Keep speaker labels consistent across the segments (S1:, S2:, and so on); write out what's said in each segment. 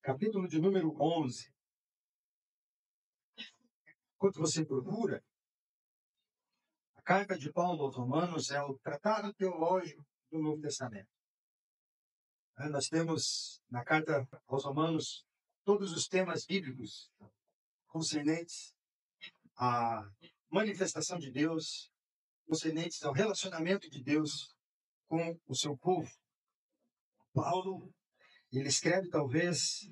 S1: capítulo de número 11. Enquanto você procura, a carta de Paulo aos Romanos é o tratado teológico do Novo Testamento. Nós temos na carta aos Romanos todos os temas bíblicos concernentes à manifestação de Deus, concernentes ao relacionamento de Deus com o seu povo. Paulo, ele escreve talvez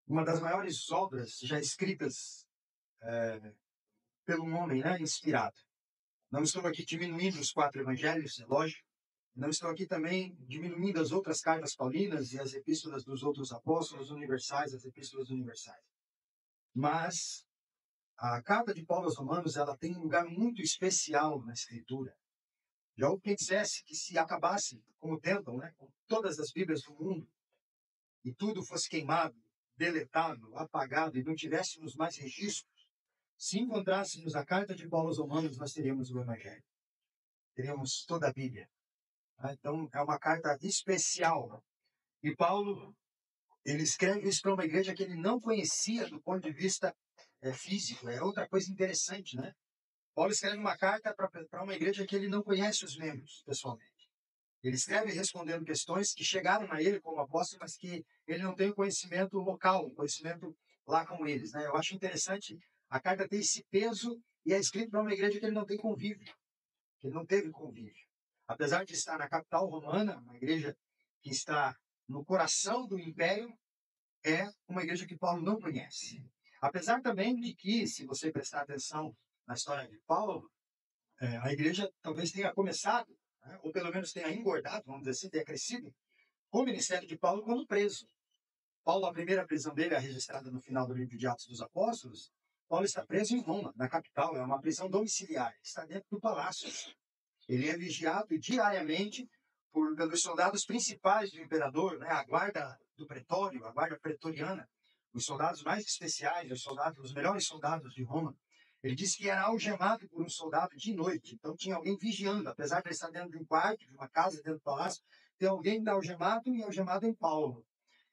S1: uma das maiores obras já escritas pelo homem, inspirado. Não estou aqui diminuindo os 4 evangelhos, é lógico. Não estou aqui também diminuindo as outras cartas paulinas e as epístolas dos outros apóstolos universais, as epístolas universais. Mas a carta de Paulo aos Romanos, ela tem um lugar muito especial na Escritura. Já houve quem dissesse que se acabasse, como tentam, com todas as Bíblias do mundo, e tudo fosse queimado, deletado, apagado, e não tivéssemos mais registros, se encontrássemos a carta de Paulo aos Romanos, nós teríamos o Evangelho. Teríamos toda a Bíblia. Então, é uma carta especial. E Paulo, ele escreve isso para uma igreja que ele não conhecia do ponto de vista físico. É outra coisa interessante, né? Paulo escreve uma carta para uma igreja que ele não conhece os membros pessoalmente. Ele escreve respondendo questões que chegaram a ele como apóstolo, mas que ele não tem o conhecimento local, o conhecimento lá com eles, né? Eu acho interessante a carta ter esse peso e é escrito para uma igreja que ele não tem convívio, que ele não teve convívio. Apesar de estar na capital romana, uma igreja que está no coração do império, é uma igreja que Paulo não conhece. Apesar também de que, se você prestar atenção na história de Paulo, a igreja talvez tenha começado, ou pelo menos tenha engordado, vamos dizer assim, tenha crescido, com o ministério de Paulo quando preso. Paulo, a primeira prisão dele é registrada no final do livro de Atos dos Apóstolos. Paulo está preso em Roma, na capital, é uma prisão domiciliar, está dentro do palácio. Ele é vigiado diariamente pelos soldados principais do imperador, a guarda do pretório, a guarda pretoriana, os soldados mais especiais, os melhores soldados de Roma. Ele disse que era algemado por um soldado de noite, então tinha alguém vigiando, apesar de ele estar dentro de um quarto, de uma casa dentro do palácio, tem alguém algemado e algemado em Paulo.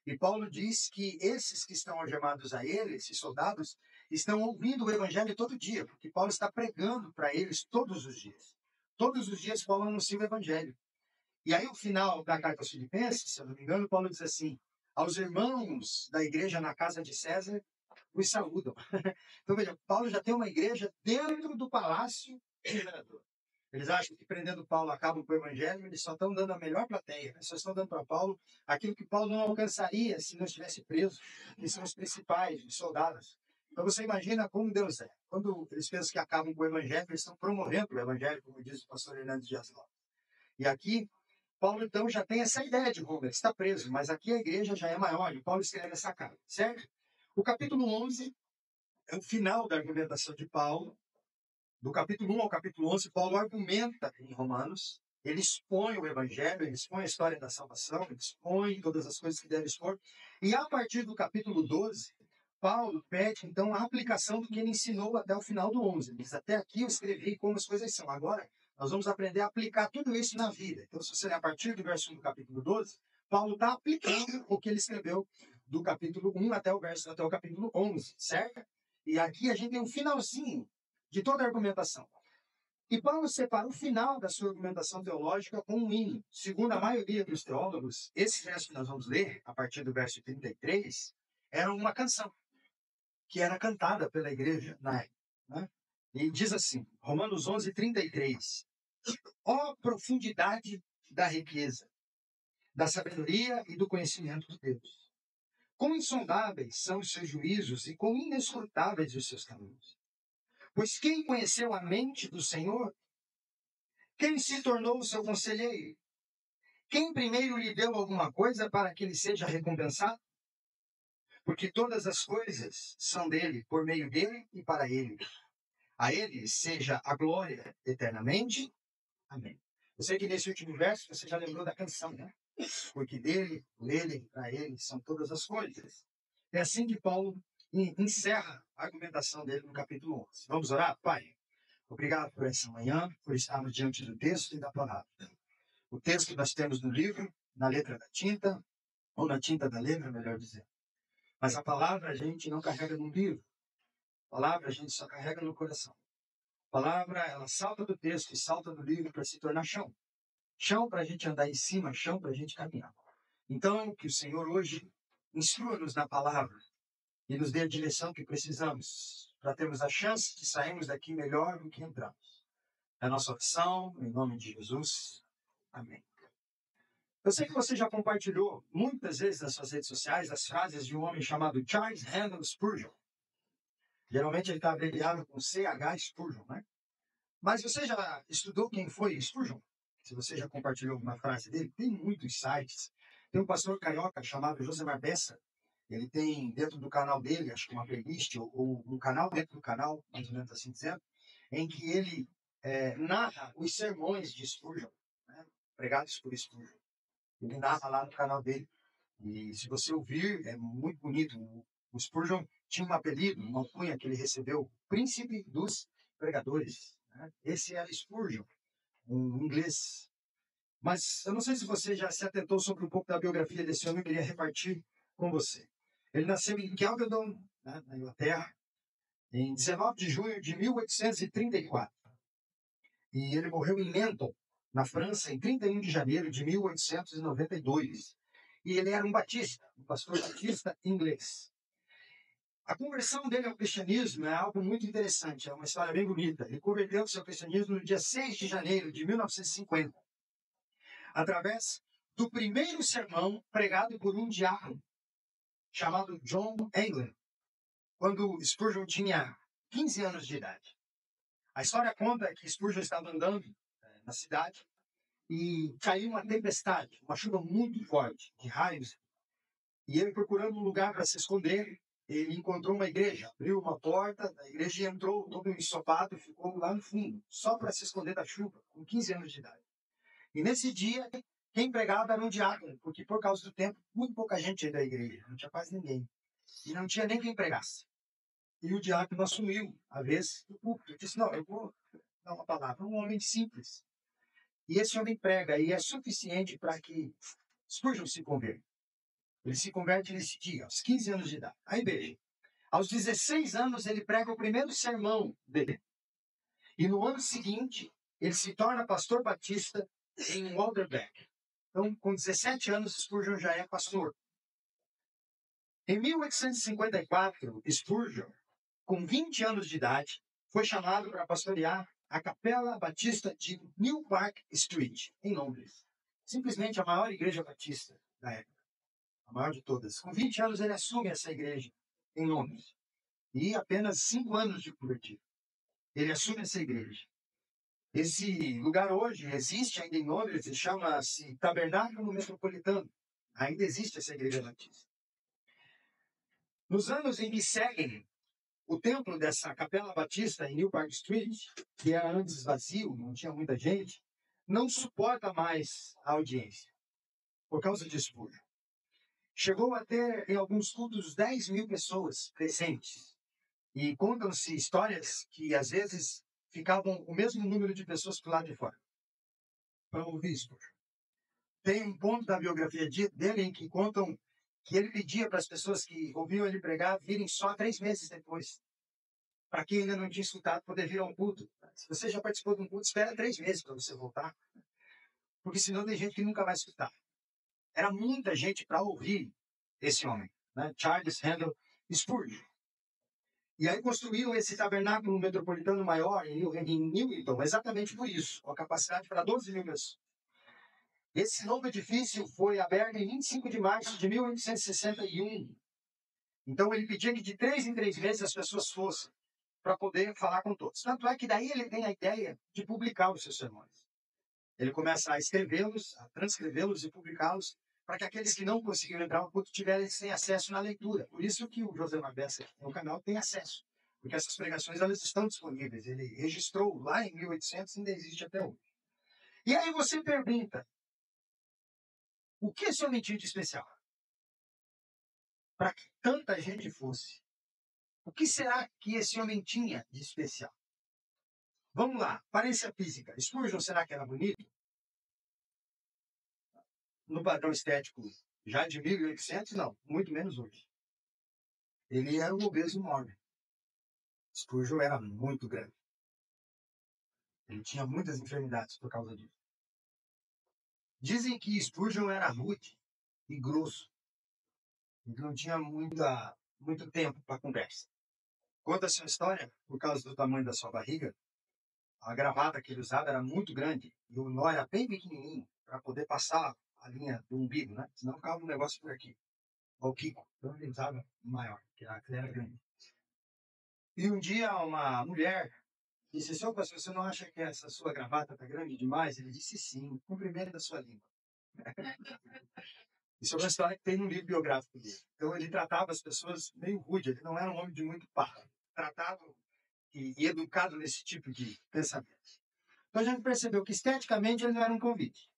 S1: E Paulo diz que esses que estão algemados a ele, esses soldados, estão ouvindo o evangelho todo dia, porque Paulo está pregando para eles todos os dias. Todos os dias Paulo anuncia o evangelho. E aí o final da carta aos Filipenses, se eu não me engano, Paulo diz assim: aos irmãos da igreja na casa de César, os saúdam. Então veja, Paulo já tem uma igreja dentro do palácio do imperador. Eles acham que prendendo Paulo acabam com o evangelho, eles só estão dando a melhor plateia, só estão dando para Paulo aquilo que Paulo não alcançaria se não estivesse preso, que são os principais, os soldados. Então você imagina como Deus é. Quando eles pensam que acabam com o evangelho, eles estão promovendo o evangelho, como diz o pastor Hernandes Dias Lopes. E aqui, Paulo então já tem essa ideia de Roma, ele está preso, mas aqui a igreja já é maior, e Paulo escreve essa carta, certo? O capítulo 11 é o final da argumentação de Paulo. Do capítulo 1 ao capítulo 11, Paulo argumenta em Romanos, ele expõe o evangelho, ele expõe a história da salvação, ele expõe todas as coisas que deve expor. E a partir do capítulo 12, Paulo pede, então, a aplicação do que ele ensinou até o final do 11. Ele diz, até aqui eu escrevi como as coisas são. Agora, nós vamos aprender a aplicar tudo isso na vida. Então, se você ler a partir do verso 1 do capítulo 12, Paulo está aplicando o que ele escreveu do capítulo 1 até o capítulo 11, certo? E aqui a gente tem um finalzinho de toda a argumentação. E Paulo separa o final da sua argumentação teológica com um hino. Segundo a maioria dos teólogos, esse verso que nós vamos ler, a partir do verso 33, era uma canção que era cantada pela igreja na época. E diz assim, Romanos 11, 33. Ó profundidade da riqueza, da sabedoria e do conhecimento de Deus. Quão insondáveis são os seus juízos e quão inescrutáveis os seus caminhos. Pois quem conheceu a mente do Senhor? Quem se tornou o seu conselheiro? Quem primeiro lhe deu alguma coisa para que ele seja recompensado? Porque todas as coisas são dele, por meio dele e para ele. A ele seja a glória eternamente. Amém. Eu sei que nesse último verso você já lembrou da canção, né? Porque dele, por ele, para ele são todas as coisas. É assim que Paulo encerra a argumentação dele no capítulo 11. Vamos orar? Pai, obrigado por essa manhã, por estarmos diante do texto e da palavra. O texto que nós temos no livro, na letra da tinta, ou na tinta da letra, melhor dizendo. Mas a palavra a gente não carrega no livro. A palavra a gente só carrega no coração. A palavra, ela salta do texto e salta do livro para se tornar chão. Chão para a gente andar em cima, chão para a gente caminhar. Então, que o Senhor hoje instrua-nos na palavra e nos dê a direção que precisamos para termos a chance de sairmos daqui melhor do que entramos. É a nossa oração, em nome de Jesus. Amém. Eu sei que você já compartilhou muitas vezes nas suas redes sociais as frases de um homem chamado Charles Haddon Spurgeon. Geralmente ele está abreviado com C.H. Spurgeon, né? Mas você já estudou quem foi Spurgeon? Se você já compartilhou alguma frase dele, tem muitos sites. Tem um pastor carioca chamado Josemar Bessa. Ele tem dentro do canal dele, acho que uma playlist, ou um canal dentro do canal, mais ou menos assim dizendo, em que ele narra os sermões de Spurgeon, né, pregados por Spurgeon. Ele narra lá no canal dele. E se você ouvir, é muito bonito. O Spurgeon tinha um apelido, uma alcunha que ele recebeu, Príncipe dos Pregadores. Né? Esse era Spurgeon, um inglês. Mas eu não sei se você já se atentou sobre um pouco da biografia desse homem, eu queria repartir com você. Ele nasceu em Kelvedon, né, na Inglaterra, em 19 de junho de 1834. E ele morreu em Menton, na França, em 31 de janeiro de 1892. E ele era um batista, um pastor batista inglês. A conversão dele ao cristianismo é algo muito interessante, é uma história bem bonita. Ele converteu-se ao cristianismo no dia 6 de janeiro de 1950, através do primeiro sermão pregado por um diácono chamado John England, quando Spurgeon tinha 15 anos de idade. A história conta que Spurgeon estava andando na cidade e caiu uma tempestade, uma chuva muito forte, de raios. E ele, procurando um lugar para se esconder, ele encontrou uma igreja, abriu uma porta da igreja e entrou todo ensopado e ficou lá no fundo, só para se esconder da chuva, com 15 anos de idade. E nesse dia, quem pregava era um diácono, porque por causa do tempo, muito pouca gente ia da igreja, não tinha quase ninguém. E não tinha nem quem pregasse. E o diácono assumiu a vez do púlpito. Disse, não, eu vou dar uma palavra. Um homem simples. E esse homem prega, e é suficiente para que Spurgeon se converta. Ele se converte nesse dia, aos 15 anos de idade. Aí veja, aos 16 anos ele prega o primeiro sermão dele. E no ano seguinte, ele se torna pastor batista em Walderbeck. Então, com 17 anos, Spurgeon já é pastor. Em 1854, Spurgeon, com 20 anos de idade, foi chamado para pastorear a Capela Batista de New Park Street, em Londres. Simplesmente a maior igreja batista da época. A maior de todas. Com 20 anos ele assume essa igreja em Londres. E apenas 5 anos de convertido. Ele assume essa igreja. Esse lugar hoje existe ainda em Londres e chama-se Tabernáculo Metropolitano. Ainda existe essa igreja batista. Nos anos em que seguem, o templo dessa Capela Batista em New Park Street, que era antes vazio, não tinha muita gente, não suporta mais a audiência, por causa de Spurgeon. Chegou a ter, em alguns cultos, 10 mil pessoas presentes. E contam-se histórias que, às vezes, ficavam o mesmo número de pessoas do lado de fora, para ouvir Spurgeon. Tem um ponto da biografia dele em que contam que ele pedia para as pessoas que ouviam ele pregar virem só 3 meses depois. Para quem ainda não tinha escutado, poder vir a um culto. Se você já participou de um culto, espera 3 meses para você voltar. Porque senão tem gente que nunca vai escutar. Era muita gente para ouvir esse homem, né? Charles Haddon Spurgeon. E aí construíram esse tabernáculo metropolitano maior em Newington, exatamente por isso, com a capacidade para 12 mil pessoas. Esse novo edifício foi aberto em 25 de março de 1861. Então ele pedia que de 3 em 3 meses as pessoas fossem, para poder falar com todos. Tanto é que daí ele tem a ideia de publicar os seus sermões. Ele começa a escrevê-los, a transcrevê-los e publicá-los, para que aqueles que não conseguiram entrar no culto tivessem acesso na leitura. Por isso que o José Mabessa, no canal, tem acesso. Porque essas pregações elas estão disponíveis. Ele registrou lá em 1800 e ainda existe até hoje. E aí você pergunta, o que esse homem tinha de especial? Para que tanta gente fosse. O que será que esse homem tinha de especial? Vamos lá, aparência física. Spurgeon, será que era bonito? No padrão estético já de 1800, não, muito menos hoje. Ele era um obeso mórbido. Spurgeon era muito grande. Ele tinha muitas enfermidades por causa disso. Dizem que Spurgeon era rude e grosso. Ele não tinha muito tempo para conversa. Conta essa história, por causa do tamanho da sua barriga, a gravata que ele usava era muito grande e o nó era bem pequenininho para poder passar a linha do umbigo, né? Senão ficava um negócio por aqui. O Kiko. Então ele usava maior, que era grande. E um dia uma mulher disse, senhor pastor, você não acha que essa sua gravata está grande demais? Ele disse, sim, cumprimento da sua língua. Isso é uma história que tem no livro biográfico dele. Então ele tratava as pessoas meio rude, ele não era um homem de muito papo. Tratava e educado nesse tipo de pensamento. Então a gente percebeu que esteticamente ele não era um convite.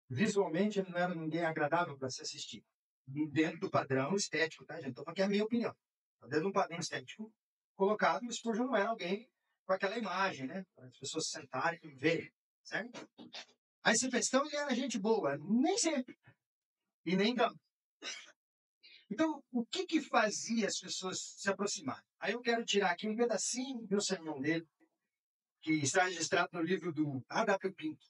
S1: Visualmente ele não era ninguém agradável para se assistir. Dentro do padrão estético, tá, gente? Então aqui é a minha opinião. Dentro do padrão estético colocado, o Spurgeon não era alguém com aquela imagem, né? Para as pessoas se sentarem e verem, certo? Aí você pensa, então ele era gente boa. Nem sempre. E nem tanto. Então, o que fazia as pessoas se aproximarem? Aí eu quero tirar aqui um pedacinho do sermão dele, que está registrado no livro do A.W. Pink.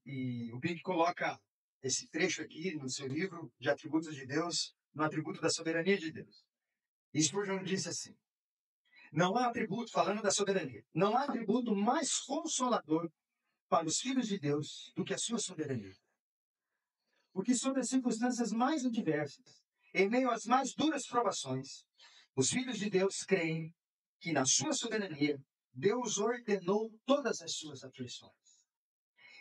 S1: E o Pink coloca esse trecho aqui no seu livro de atributos de Deus, no atributo da soberania de Deus. E Spurgeon disse assim, não há atributo, falando da soberania, não há atributo mais consolador para os filhos de Deus do que a sua soberania. Porque sob as circunstâncias mais adversas, em meio às mais duras provações, os filhos de Deus creem que na sua soberania Deus ordenou todas as suas aflições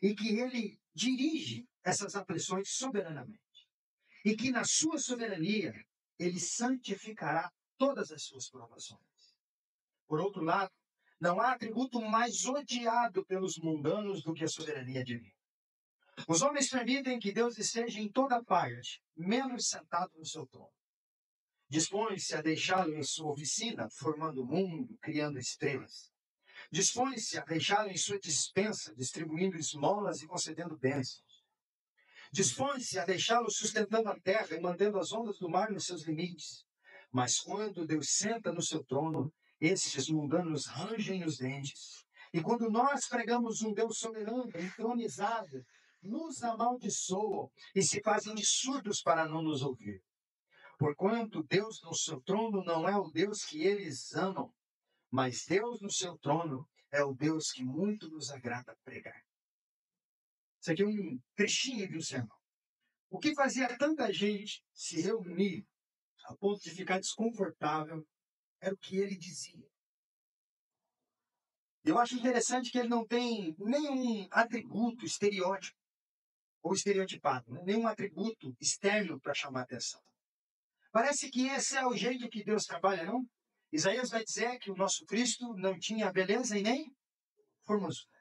S1: e que ele dirige essas aflições soberanamente e que na sua soberania ele santificará todas as suas provações. Por outro lado, não há atributo mais odiado pelos mundanos do que a soberania divina. Os homens permitem que Deus esteja em toda parte, menos sentado no seu trono. Dispõe-se a deixá-lo em sua oficina, formando o mundo, criando estrelas. Dispõe-se a deixá-lo em sua dispensa, distribuindo esmolas e concedendo bênçãos. Dispõe-se a deixá-lo sustentando a terra e mantendo as ondas do mar nos seus limites. Mas quando Deus senta no seu trono, esses mundanos rangem os dentes. E quando nós pregamos um Deus soberano, entronizado, nos amaldiçoam e se fazem de surdos para não nos ouvir. Porquanto Deus no seu trono não é o Deus que eles amam, mas Deus no seu trono é o Deus que muito nos agrada pregar. Isso aqui é um trechinho de um sermão. O que fazia tanta gente se reunir a ponto de ficar desconfortável era o que ele dizia. Eu acho interessante que ele não tem nenhum atributo estereótipo ou estereotipado, né? Nenhum atributo externo para chamar a atenção. Parece que esse é o jeito que Deus trabalha, não? Isaías vai dizer que o nosso Cristo não tinha beleza e nem formosura.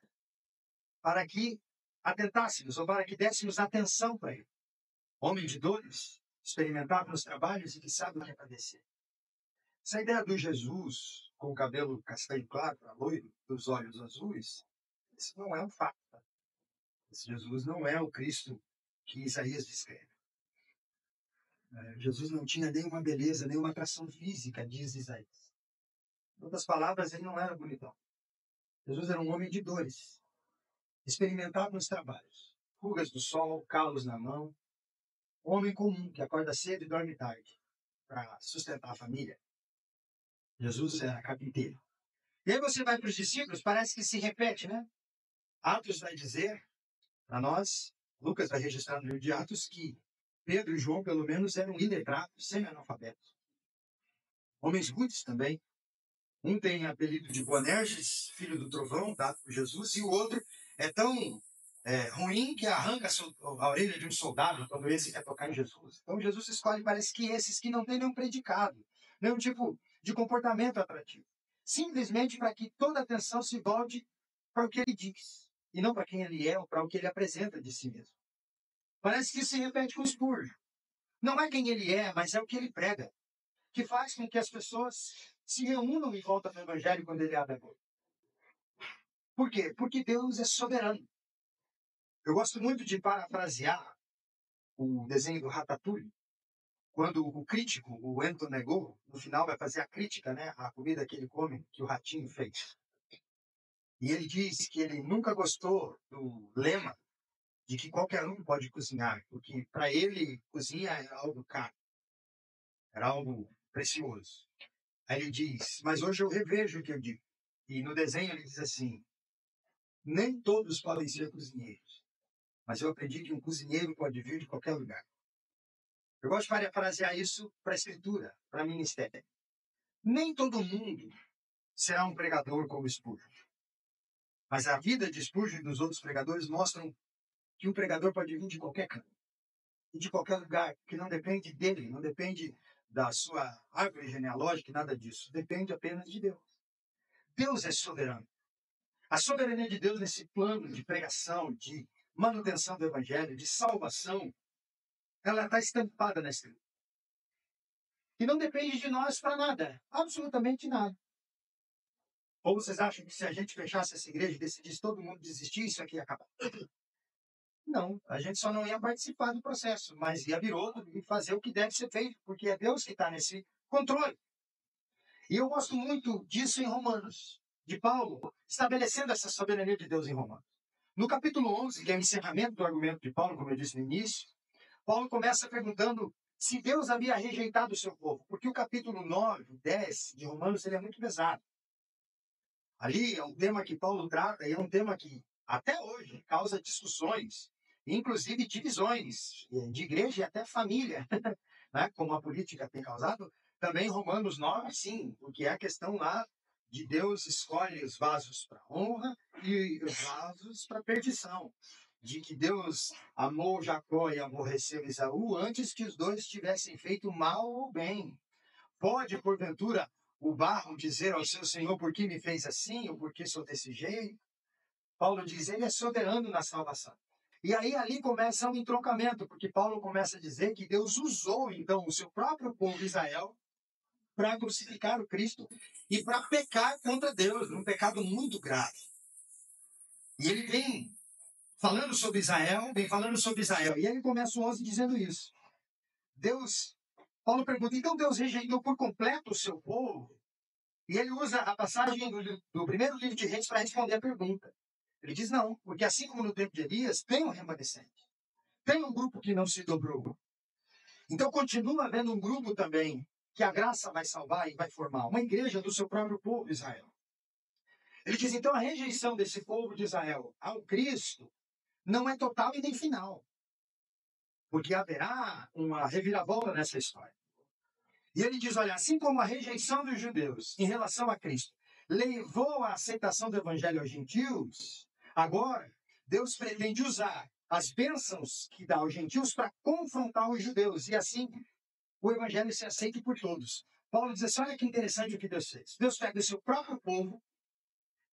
S1: Para que atentássemos, ou para que dessemos atenção para ele. Homem de dores, experimentado nos trabalhos e que sabe o que é padecer. Essa ideia do Jesus com o cabelo castanho claro, loiro, dos olhos azuis, isso não é um fato. Tá? Esse Jesus não é o Cristo que Isaías descreve. Jesus não tinha nenhuma beleza, nenhuma atração física, diz Isaías. Em outras palavras, ele não era bonitão. Jesus era um homem de dores, experimentado nos trabalhos. Rugas do sol, calos na mão. Um homem comum que acorda cedo e dorme tarde para sustentar a família. Jesus era carpinteiro. E aí você vai para os discípulos, parece que se repete, né? Atos vai dizer para nós, Lucas vai registrar no livro de Atos, que Pedro e João, pelo menos, eram iletrados, semi-analfabetos. Homens rudes também. Um tem apelido de Boanerges, filho do trovão, dado por Jesus, e o outro é tão ruim que arranca a orelha de um soldado quando esse quer tocar em Jesus. Então Jesus escolhe, parece que esses que não têm nenhum predicado, nenhum tipo de comportamento atrativo. Simplesmente para que toda a atenção se volte para o que ele diz, e não para quem ele é ou para o que ele apresenta de si mesmo. Parece que isso se repete com Spurgeon. Não é quem ele é, mas é o que ele prega, que faz com que as pessoas se reúnam em volta do Evangelho quando ele abre a boca. Por quê? Porque Deus é soberano. Eu gosto muito de parafrasear o desenho do Ratatouille, quando o crítico, o Anton negou, no final vai fazer a crítica, né, à comida que ele come, que o ratinho fez. E ele diz que ele nunca gostou do lema de que qualquer um pode cozinhar, porque para ele cozinhar era algo caro, era algo precioso. Aí ele diz, mas hoje eu revejo o que eu digo. E no desenho ele diz assim, nem todos podem ser cozinheiros, mas eu aprendi que um cozinheiro pode vir de qualquer lugar. Eu gosto de parafrasear isso para a escritura, para ministério. Nem todo mundo será um pregador como Spurgeon, mas a vida de Spurgeon e dos outros pregadores mostram que um pregador pode vir de qualquer canto e de qualquer lugar, que não depende dele, não depende da sua árvore genealógica, nada disso. Depende apenas de Deus. Deus é soberano. A soberania de Deus nesse plano de pregação, de manutenção do evangelho, de salvação, ela está estampada na Escritura. E não depende de nós para nada, absolutamente nada. Ou vocês acham que se a gente fechasse essa igreja e decidisse todo mundo desistir, isso aqui ia acabar? Não, a gente só não ia participar do processo, mas ia vir outro e fazer o que deve ser feito, porque é Deus que está nesse controle. E eu gosto muito disso em Romanos, de Paulo, estabelecendo essa soberania de Deus em Romanos. No capítulo 11, que é o encerramento do argumento de Paulo, como eu disse no início, Paulo começa perguntando se Deus havia rejeitado o seu povo, porque o capítulo 9, 10 de Romanos ele é muito pesado. Ali é um tema que Paulo trata e é um tema que até hoje causa discussões, inclusive divisões de igreja e até família, né? Como a política tem causado. Também Romanos 9, sim, porque é a questão lá de Deus escolhe os vasos para honra e os vasos para perdição. De que Deus amou Jacó e aborreceu Esaú antes que os dois tivessem feito mal ou bem. Pode, porventura, o barro dizer ao seu Senhor por que me fez assim ou por que sou desse jeito? Paulo diz, ele é soberano na salvação. E aí ali começa um entroncamento, porque Paulo começa a dizer que Deus usou então o seu próprio povo Israel para crucificar o Cristo e para pecar contra Deus, um pecado muito grave. E ele vem falando sobre Israel, e ele começa o 11 dizendo isso. Paulo pergunta, então Deus rejeitou por completo o seu povo? E ele usa a passagem do primeiro livro de Reis para responder a pergunta. Ele diz não, porque assim como no tempo de Elias, tem um remanescente. Tem um grupo que não se dobrou. Então continua havendo um grupo também que a graça vai salvar e vai formar uma igreja do seu próprio povo Israel. Ele diz então a rejeição desse povo de Israel ao Cristo não é total e nem final, porque haverá uma reviravolta nessa história. E ele diz, olha, assim como a rejeição dos judeus em relação a Cristo levou à aceitação do evangelho aos gentios, agora Deus pretende usar as bênçãos que dá aos gentios para confrontar os judeus, e assim o evangelho se aceite por todos. Paulo diz assim, olha que interessante o que Deus fez. Deus pega o seu próprio povo,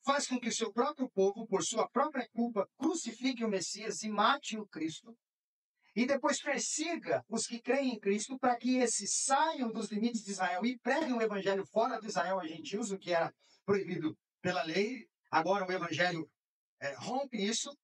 S1: faz com que o seu próprio povo, por sua própria culpa, crucifique o Messias e mate o Cristo, e depois persiga os que creem em Cristo para que esses saiam dos limites de Israel e preguem o evangelho fora de Israel a gentios, o que era proibido pela lei. Agora o evangelho rompe isso.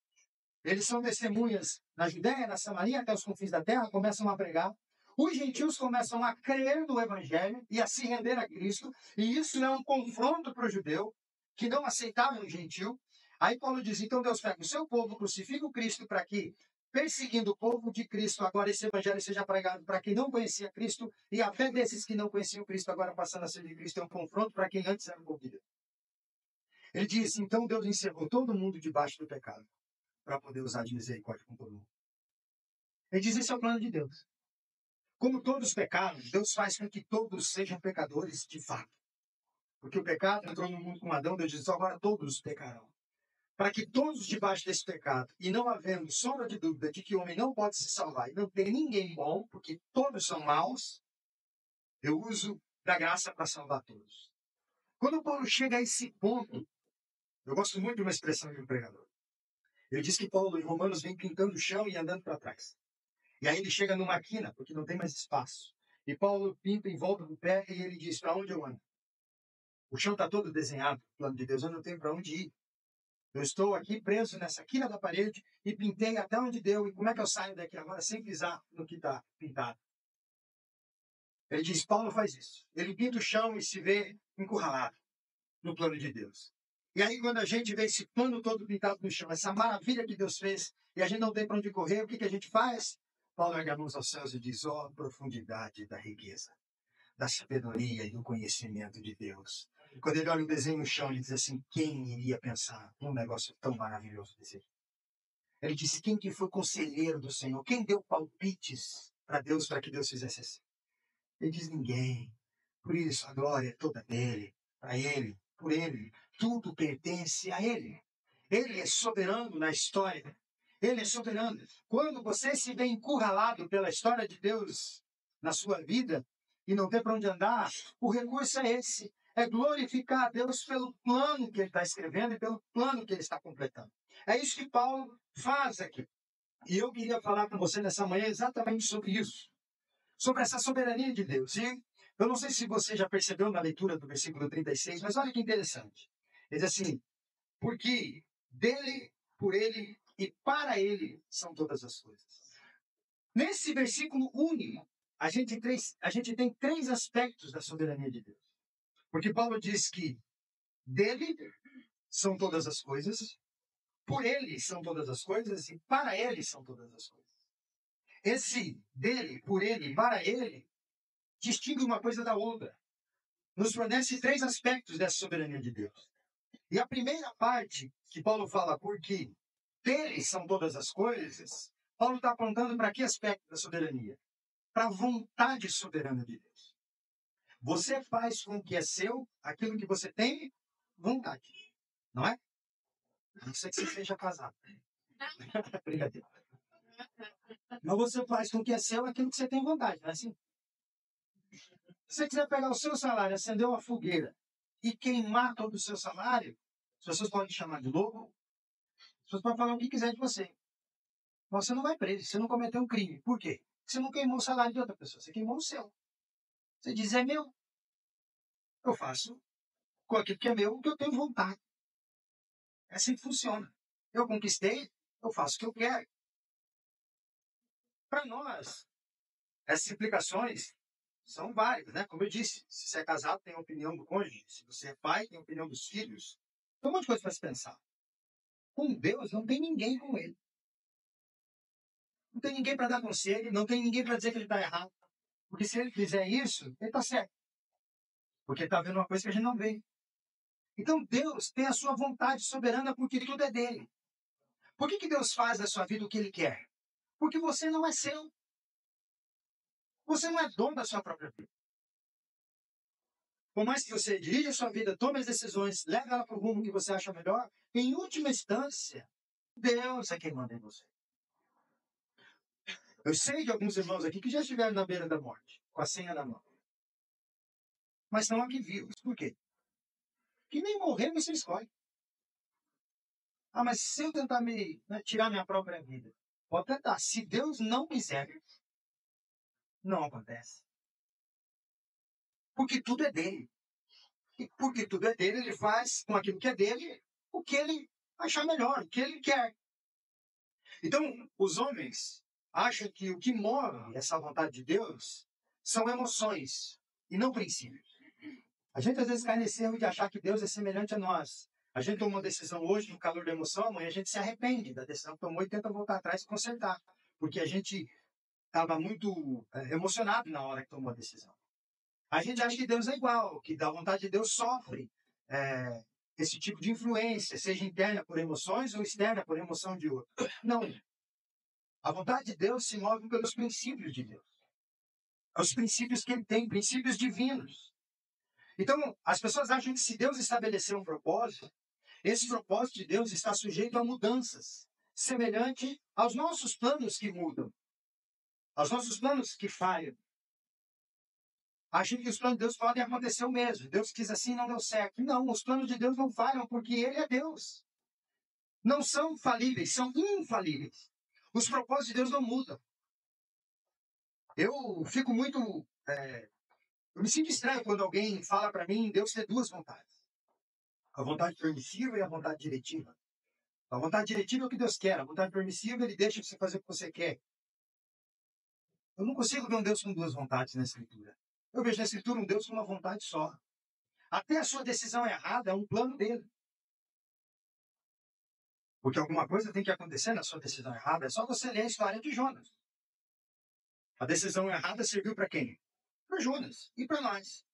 S1: Eles são testemunhas na Judéia, na Samaria, até os confins da terra, começam a pregar. Os gentios começam a crer no evangelho e a se render a Cristo, e isso é um confronto para o judeu, que não aceitava um gentil. Aí Paulo diz, então Deus pega o seu povo, crucifica o Cristo para que, perseguindo o povo de Cristo, agora esse evangelho seja pregado para quem não conhecia Cristo, e a fé desses que não conheciam Cristo, agora passando a ser de Cristo, é um confronto para quem antes era convidado. Ele diz, então Deus encerrou todo mundo debaixo do pecado, para poder usar de misericórdia com todo mundo. Ele diz, esse é o plano de Deus. Como todos pecaram, Deus faz com que todos sejam pecadores de fato. Porque o pecado entrou no mundo com Adão, Deus diz, agora todos pecarão. Para que todos debaixo desse pecado, e não havendo sombra de dúvida de que o homem não pode se salvar, e não tem ninguém bom, porque todos são maus, eu uso da graça para salvar todos. Quando Paulo chega a esse ponto, eu gosto muito de uma expressão de um pregador. Ele diz que Paulo, em Romanos, vem pintando o chão e andando para trás. E aí ele chega numa quina, porque não tem mais espaço. E Paulo pinta em volta do pé e ele diz, para onde eu ando? O chão está todo desenhado, o plano de Deus, eu não tenho para onde ir. Eu estou aqui preso nessa quina da parede e pintei até onde deu. E como é que eu saio daqui agora sem pisar no que está pintado? Ele diz, Paulo faz isso. Ele pinta o chão e se vê encurralado no plano de Deus. E aí, quando a gente vê esse plano todo pintado no chão, essa maravilha que Deus fez, e a gente não tem para onde correr, o que a gente faz? Paulo ergue a mão aos céus e diz, ó, profundidade da riqueza, da sabedoria e do conhecimento de Deus. Quando ele olha o desenho no chão, ele diz assim, quem iria pensar num negócio tão maravilhoso desse jeito? Ele disse, quem que foi conselheiro do Senhor? Quem deu palpites para Deus, para que Deus fizesse assim? Ele diz, ninguém. Por isso, a glória é toda dele, para ele, por ele. Tudo pertence a ele. Ele é soberano na história. Ele é soberano. Quando você se vê encurralado pela história de Deus na sua vida e não tem para onde andar, o recurso é esse. É glorificar a Deus pelo plano que ele está escrevendo e pelo plano que ele está completando. É isso que Paulo faz aqui. E eu queria falar com você nessa manhã exatamente sobre isso. Sobre essa soberania de Deus. E eu não sei se você já percebeu na leitura do versículo 36, mas olha que interessante. Ele diz assim, porque dele, por ele e para ele são todas as coisas. Nesse versículo único, a gente tem três aspectos da soberania de Deus. Porque Paulo diz que dele são todas as coisas, por ele são todas as coisas e para ele são todas as coisas. Esse dele, por ele e para ele distingue uma coisa da outra. Nos fornece três aspectos dessa soberania de Deus. E a primeira parte que Paulo fala, porque dele são todas as coisas, Paulo está apontando para que aspecto da soberania? Para a vontade soberana de Deus. Você faz com que é seu aquilo que você tem vontade. Não é? A não ser que você seja casado. Brincadeira. Mas você faz com que é seu aquilo que você tem vontade, não é assim? Se você quiser pegar o seu salário, acender uma fogueira e queimar todo o seu salário, as pessoas podem te chamar de louco, as pessoas podem falar o que quiser de você. Mas você não vai preso, você não cometeu um crime. Por quê? Porque você não queimou o salário de outra pessoa, você queimou o seu. Você diz, é meu. Eu faço com aquilo que é meu o que eu tenho vontade. É assim que funciona. Eu conquistei, eu faço o que eu quero. Para nós, essas implicações são várias, né? Como eu disse, se você é casado, tem a opinião do cônjuge. Se você é pai, tem a opinião dos filhos. Tem um monte de coisa para se pensar. Com Deus, não tem ninguém com ele. Não tem ninguém para dar conselho, não tem ninguém para dizer que ele está errado. Porque se ele fizer isso, ele está certo. Porque ele está vendo uma coisa que a gente não vê. Então Deus tem a sua vontade soberana porque tudo é dele. Por que Deus faz da sua vida o que ele quer? Porque você não é seu. Você não é dono da sua própria vida. Por mais que você dirija a sua vida, tome as decisões, leve ela para o rumo que você acha melhor, em última instância, Deus é quem manda em você. Eu sei de alguns irmãos aqui que já estiveram na beira da morte, com a senha na mão. Mas estão aqui vivos. Por quê? Que nem morrer você escolhe. Ah, mas se eu tentar tirar minha própria vida, pode tentar. Se Deus não quiser, não acontece. Porque tudo é dele. E porque tudo é dele, ele faz com aquilo que é dele o que ele achar melhor, o que ele quer. Então, os homens acham que o que move essa vontade de Deus são emoções e não princípios. A gente às vezes cai nesse erro de achar que Deus é semelhante a nós. A gente toma uma decisão hoje no calor da emoção, amanhã a gente se arrepende da decisão que tomou e tenta voltar atrás e consertar. Porque a gente estava muito emocionado na hora que tomou a decisão. A gente acha que Deus é igual, que da vontade de Deus sofre esse tipo de influência, seja interna por emoções ou externa por emoção de outro. Não. A vontade de Deus se move pelos princípios de Deus. Os princípios que ele tem, princípios divinos. Então, as pessoas acham que se Deus estabeleceu um propósito, esse propósito de Deus está sujeito a mudanças, semelhante aos nossos planos que mudam, aos nossos planos que falham. Acham que os planos de Deus podem acontecer o mesmo. Deus quis assim e não deu certo. Não, os planos de Deus não falham porque Ele é Deus. Não são falíveis, são infalíveis. Os propósitos de Deus não mudam. Eu fico muito... eu me sinto estranho quando alguém fala para mim Deus tem duas vontades. A vontade permissiva e a vontade diretiva. A vontade diretiva é o que Deus quer. A vontade permissiva, Ele deixa você fazer o que você quer. Eu não consigo ver um Deus com duas vontades na Escritura. Eu vejo na Escritura um Deus com uma vontade só. Até a sua decisão errada é um plano dele. Porque alguma coisa tem que acontecer na sua decisão errada. É só você ler a história de Jonas. A decisão errada serviu para quem? Para Jonas e para nós.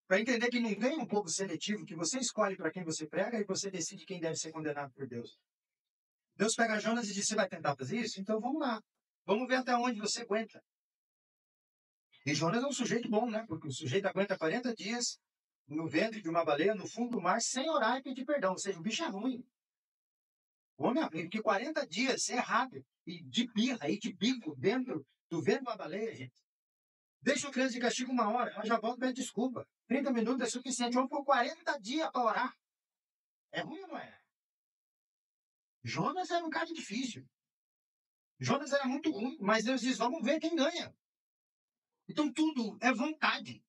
S1: Para entender que não tem um povo seletivo que você escolhe para quem você prega e você decide quem deve ser condenado por Deus. Deus pega Jonas e diz: você vai tentar fazer isso? Então vamos lá. Vamos ver até onde você aguenta. E Jonas é um sujeito bom, né? Porque o sujeito aguenta 40 dias no ventre de uma baleia, no fundo do mar, sem orar e pedir perdão. Ou seja, o bicho é ruim. O homem é ruim, porque 40 dias errado, e de birra, e de bico dentro do ventre de uma baleia, gente. Deixa o criança de castigo 1 hora, ela já volta e pede desculpa. 30 minutos é suficiente. O homem ficou 40 dias para orar. É ruim ou não é? Jonas era um cara difícil. Jonas era muito ruim, mas Deus diz: vamos ver quem ganha. Então tudo é vontade.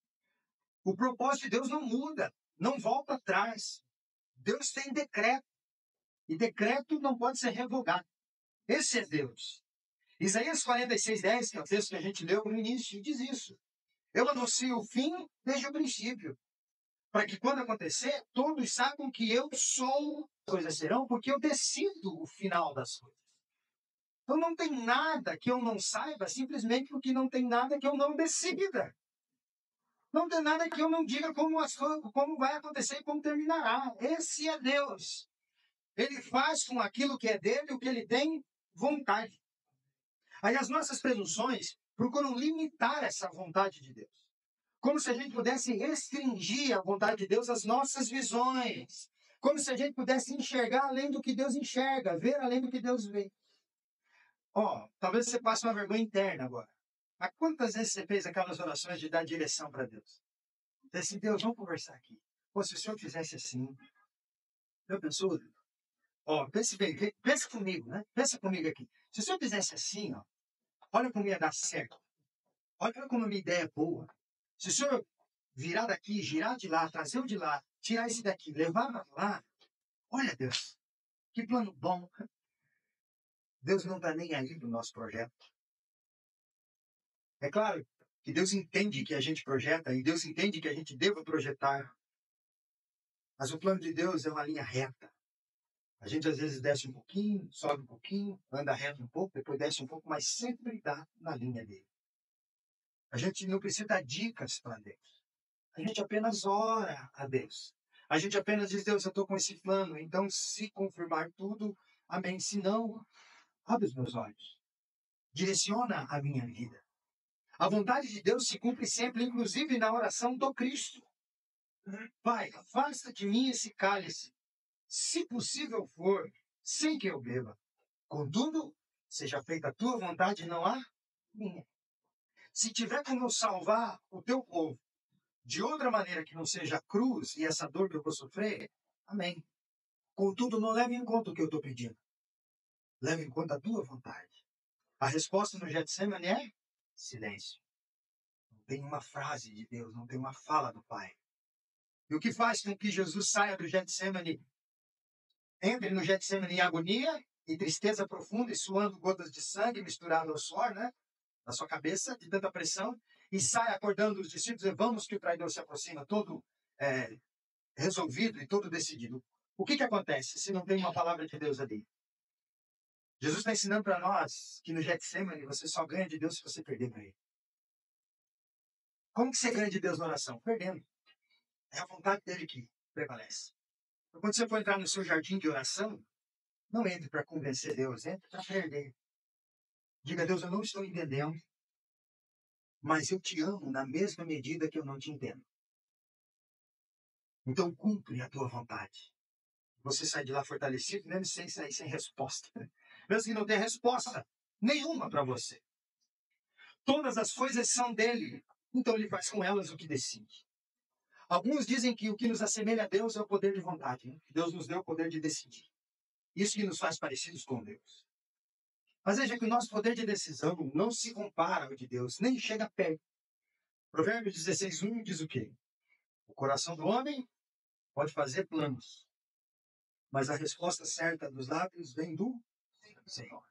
S1: O propósito de Deus não muda, não volta atrás. Deus tem decreto. E decreto não pode ser revogado. Esse é Deus. Isaías 46:10, que é o texto que a gente leu no início, diz isso. Eu anuncio o fim desde o princípio, para que quando acontecer, todos saibam que eu sou, coisas serão, porque eu decido o final das coisas. Então não tem nada que eu não saiba, simplesmente porque não tem nada que eu não decida. Não tem nada que eu não diga como vai acontecer e como terminará. Esse é Deus. Ele faz com aquilo que é dele o que ele tem vontade. Aí as nossas presunções procuram limitar essa vontade de Deus. Como se a gente pudesse restringir a vontade de Deus às nossas visões. Como se a gente pudesse enxergar além do que Deus enxerga, ver além do que Deus vê. Talvez você passe uma vergonha interna agora. Mas quantas vezes você fez aquelas orações de dar direção para Deus? Você disse: Deus, vamos conversar aqui. Se o Senhor fizesse assim, eu pensou, pense bem, pensa comigo, né? Pensa comigo aqui. Se o Senhor fizesse assim, olha como ia dar certo. Olha como a minha ideia é boa. Se o Senhor virar daqui, girar de lá, trazer o de lá, tirar esse daqui, levar para lá, olha, Deus, que plano bom. Deus não está nem aí do nosso projeto. É claro que Deus entende que a gente projeta e Deus entende que a gente deva projetar. Mas o plano de Deus é uma linha reta. A gente às vezes desce um pouquinho, sobe um pouquinho, anda reto um pouco, depois desce um pouco, mas sempre dá na linha dele. A gente não precisa dar dicas para Deus. A gente apenas ora a Deus. A gente apenas diz: Deus, eu estou com esse plano, então se confirmar tudo, amém. Se não, abre os meus olhos. Direciona a minha vida. A vontade de Deus se cumpre sempre, inclusive na oração do Cristo. Pai, afasta de mim esse cálice, se possível for, sem que eu beba. Contudo, seja feita a tua vontade e não a minha. Se tiver como salvar o teu povo de outra maneira que não seja a cruz e essa dor que eu vou sofrer, amém. Contudo, não leve em conta o que eu estou pedindo. Leve em conta a tua vontade. A resposta no Getsemane é silêncio. Não tem uma frase de Deus, não tem uma fala do Pai. E o que faz com que Jesus saia do Getsemane, entre no Getsemane em agonia e tristeza profunda e suando gotas de sangue misturado ao suor, né? Na sua cabeça, de tanta pressão, e sai acordando os discípulos e vamos que o traidor se aproxima, todo resolvido e todo decidido. O que acontece se não tem uma palavra de Deus ali? Jesus está ensinando para nós que no Getsemane você só ganha de Deus se você perder para Ele. Como que você ganha de Deus na oração? Perdendo. É a vontade dele que prevalece. Então, quando você for entrar no seu jardim de oração, não entre para convencer Deus, entre para perder. Diga: Deus, eu não estou entendendo, mas eu te amo na mesma medida que eu não te entendo. Então cumpre a tua vontade. Você sai de lá fortalecido, mesmo sem sair sem resposta. Mesmo que não tenha resposta nenhuma para você. Todas as coisas são dele. Então ele faz com elas o que decide. Alguns dizem que o que nos assemelha a Deus é o poder de vontade. Né? Deus nos deu o poder de decidir. Isso que nos faz parecidos com Deus. Mas veja que o nosso poder de decisão não se compara ao de Deus, nem chega perto. Provérbios 16:1 diz o quê? O coração do homem pode fazer planos, mas a resposta certa dos lábios vem do Senhor.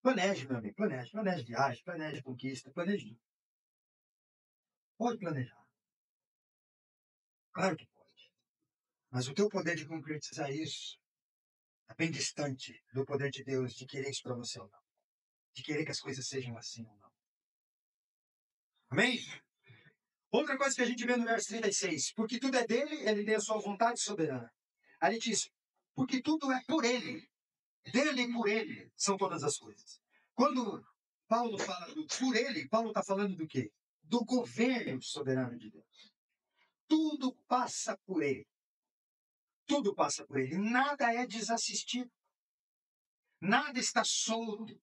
S1: Planeje, meu amigo, planeje viagem, planeje conquista, planeje tudo. Pode planejar. Claro que pode. Mas o teu poder de concretizar isso é bem distante do poder de Deus de querer isso para você ou não. De querer que as coisas sejam assim ou não. Amém? Outra coisa que a gente vê no verso 36. Porque tudo é dele, ele tem a sua vontade soberana. Aí ele diz, porque tudo é por ele. Dele e por ele são todas as coisas. Quando Paulo fala do por ele, Paulo está falando do quê? Do governo soberano de Deus. Tudo passa por ele. Tudo passa por ele. Nada é desassistido. Nada está solto.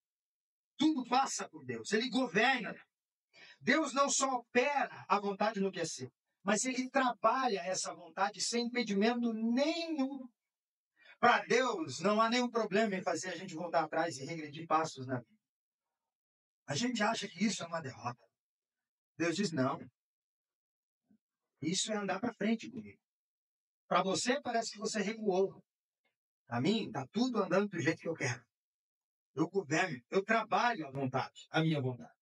S1: Tudo passa por Deus. Ele governa. Deus não só opera a vontade no que é seu, mas ele trabalha essa vontade sem impedimento nenhum. Para Deus, não há nenhum problema em fazer a gente voltar atrás e regredir passos na vida. A gente acha que isso é uma derrota. Deus diz, não. Isso é andar para frente comigo. Para você, parece que você recuou. Para mim, está tudo andando do jeito que eu quero. Eu governo, eu trabalho à vontade, a minha vontade.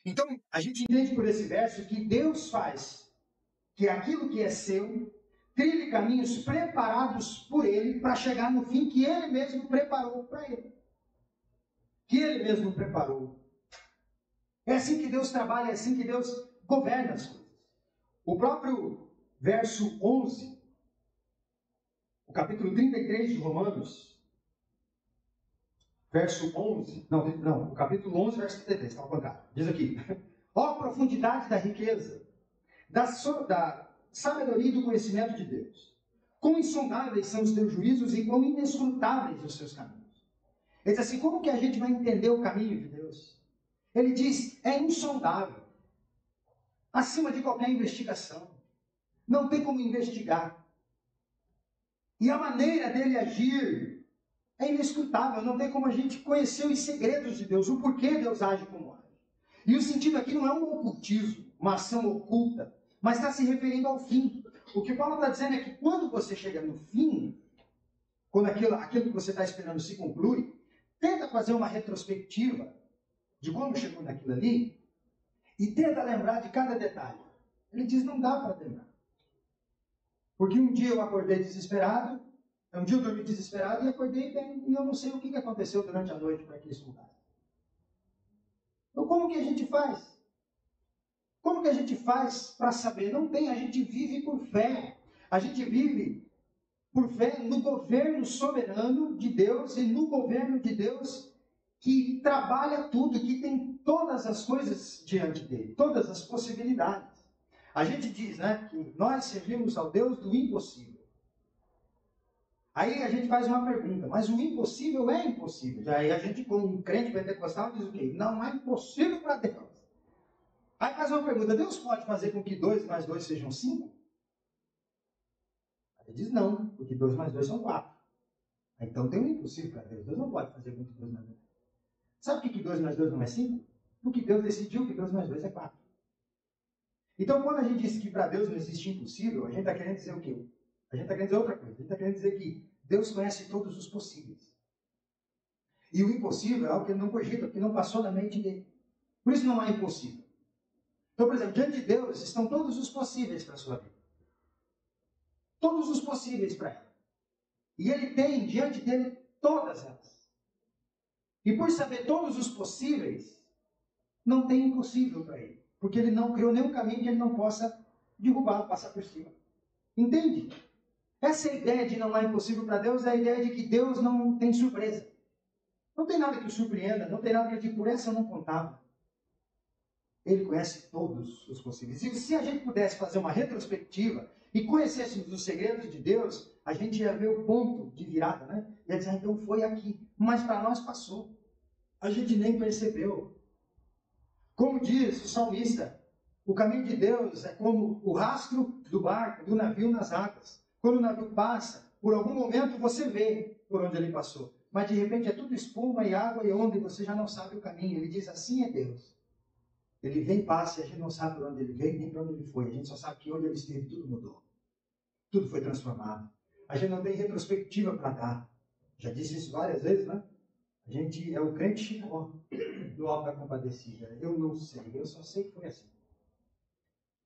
S1: Então, a gente entende por esse verso que Deus faz que aquilo que é seu trilhe caminhos preparados por Ele para chegar no fim que Ele mesmo preparou para Ele. Que Ele mesmo preparou. É assim que Deus trabalha, é assim que Deus governa as coisas. O próprio verso 11, o capítulo 33 de Romanos, verso 11, não, o capítulo 11, verso 33, está ao contrário. Diz aqui, ó profundidade da riqueza, da sabedoria e do conhecimento de Deus. Quão insondáveis são os teus juízos e quão inescrutáveis os seus caminhos. Ele diz assim, como que a gente vai entender o caminho de Deus? Ele diz, é insondável. Acima de qualquer investigação. Não tem como investigar. E a maneira dele agir é inescrutável. Não tem como a gente conhecer os segredos de Deus, o porquê Deus age como age. E o sentido aqui não é um ocultismo, uma ação oculta, mas está se referindo ao fim. O que Paulo está dizendo é que quando você chega no fim, quando aquilo que você está esperando se conclui, tenta fazer uma retrospectiva de como chegou naquilo ali e tenta lembrar de cada detalhe. Ele diz, não dá para lembrar. Porque um dia eu acordei desesperado, um dia eu dormi desesperado e acordei bem, e eu não sei o que aconteceu durante a noite para que isso mudasse. Então como que a gente faz? Como que a gente faz para saber? Não tem, a gente vive por fé. A gente vive por fé no governo soberano de Deus e no governo de Deus que trabalha tudo, que tem todas as coisas diante dele, todas as possibilidades. A gente diz, né, que nós servimos ao Deus do impossível. Aí a gente faz uma pergunta, mas o impossível é impossível. Aí a gente, como um crente pentecostal, diz o quê? Não é impossível para Deus. Aí faz uma pergunta, Deus pode fazer com que 2 mais 2 sejam 5? Ele diz não, porque 2 mais 2 são 4. Então tem um impossível para Deus. Deus não pode fazer com que 2 mais 2. Sabe por que 2 mais 2 não é 5? Porque Deus decidiu que 2 mais 2 é 4. Então quando a gente diz que para Deus não existe impossível, a gente está querendo dizer o quê? A gente está querendo dizer outra coisa. A gente está querendo dizer que Deus conhece todos os possíveis. E o impossível é algo que ele não cogita, porque não passou na mente dele. Por isso não há impossível. Então, por exemplo, diante de Deus estão todos os possíveis para a sua vida. Todos os possíveis para ela. E ele tem diante dele todas elas. E por saber todos os possíveis, não tem impossível para ele. Porque ele não criou nenhum caminho que ele não possa derrubar, passar por cima. Entende? Essa ideia de não há impossível para Deus é a ideia de que Deus não tem surpresa. Não tem nada que o surpreenda, não tem nada que ele diga, por essa eu não contava. Ele conhece todos os possíveis. E se a gente pudesse fazer uma retrospectiva e conhecêssemos os segredos de Deus, a gente ia ver o ponto de virada, né? Ia dizer, então foi aqui. Mas para nós passou. A gente nem percebeu. Como diz o salmista, o caminho de Deus é como o rastro do barco, do navio nas águas. Quando o navio passa, por algum momento você vê por onde ele passou. Mas de repente é tudo espuma e água e onda e você já não sabe o caminho. Ele diz, assim é Deus. Ele vem e passa e a gente não sabe por onde ele veio nem para onde ele foi. A gente só sabe que onde ele esteve tudo mudou. Tudo foi transformado. A gente não tem retrospectiva para dar. Já disse isso várias vezes, né? A gente é o crente Chicó do Alto da Compadecida. Eu não sei, eu só sei que foi assim.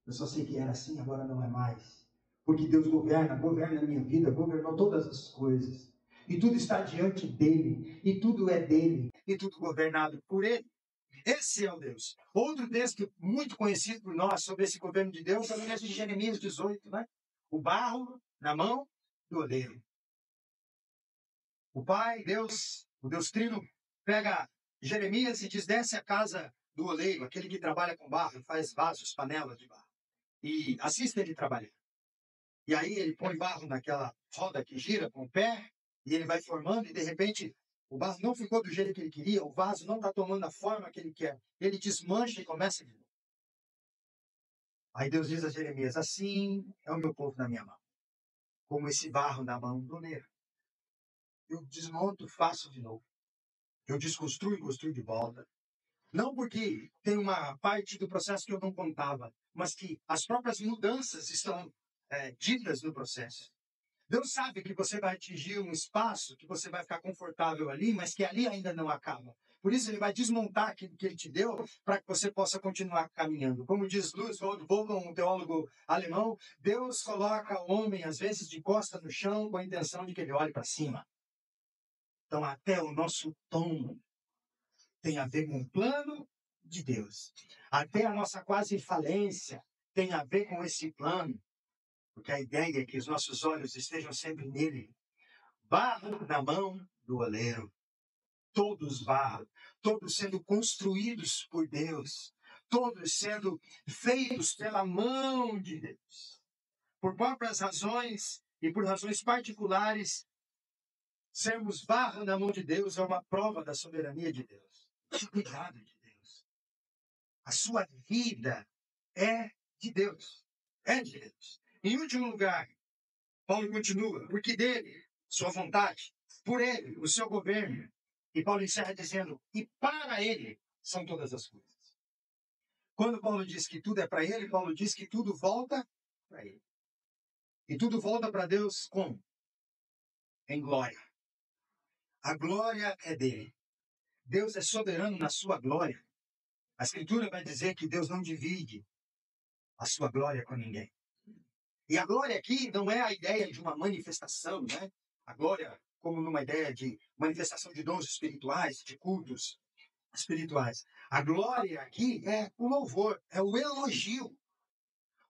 S1: Eu só sei que era assim, agora não é mais. Porque Deus governa a minha vida, governou todas as coisas. E tudo está diante dele, e tudo é dele, e tudo governado por ele. Esse é o Deus. Outro texto muito conhecido por nós sobre esse governo de Deus é o texto de Jeremias 18, né? O barro na mão do oleiro. O Pai, Deus, o Deus Trino, pega Jeremias e diz: desce a casa do oleiro, aquele que trabalha com barro, faz vasos, panelas de barro. E assista ele trabalhar. E aí ele põe barro naquela roda que gira com o pé, e ele vai formando, e de repente o barro não ficou do jeito que ele queria, o vaso não está tomando a forma que ele quer. Ele desmancha e começa de novo. Aí Deus diz a Jeremias: assim é o meu povo na minha mão, como esse barro na mão do oleiro. Eu desmonto, faço de novo. Eu desconstruo e construo de volta. Não porque tem uma parte do processo que eu não contava, mas que as próprias mudanças estão ditas no processo. Deus sabe que você vai atingir um espaço, que você vai ficar confortável ali, mas que ali ainda não acaba. Por isso ele vai desmontar aquilo que ele te deu para que você possa continuar caminhando. Como diz Lutz Vogel, um teólogo alemão, Deus coloca o homem, às vezes, de costa no chão com a intenção de que ele olhe para cima. Então, até o nosso tom tem a ver com o plano de Deus. Até a nossa quase falência tem a ver com esse plano. Porque a ideia é que os nossos olhos estejam sempre nele. Barro na mão do oleiro. Todos barro. Todos sendo construídos por Deus. Todos sendo feitos pela mão de Deus. Por próprias razões e por razões particulares, sermos barro na mão de Deus é uma prova da soberania de Deus. Do cuidado de Deus. A sua vida é de Deus. É de Deus. Em último lugar, Paulo continua, porque dele, sua vontade, por ele, o seu governo. E Paulo encerra dizendo, e para ele são todas as coisas. Quando Paulo diz que tudo é para ele, Paulo diz que tudo volta para ele. E tudo volta para Deus como? Em glória. A glória é dele. Deus é soberano na sua glória. A Escritura vai dizer que Deus não divide a sua glória com ninguém. E a glória aqui não é a ideia de uma manifestação, né? A glória como numa ideia de manifestação de dons espirituais, de cultos espirituais. A glória aqui é o louvor, é o elogio.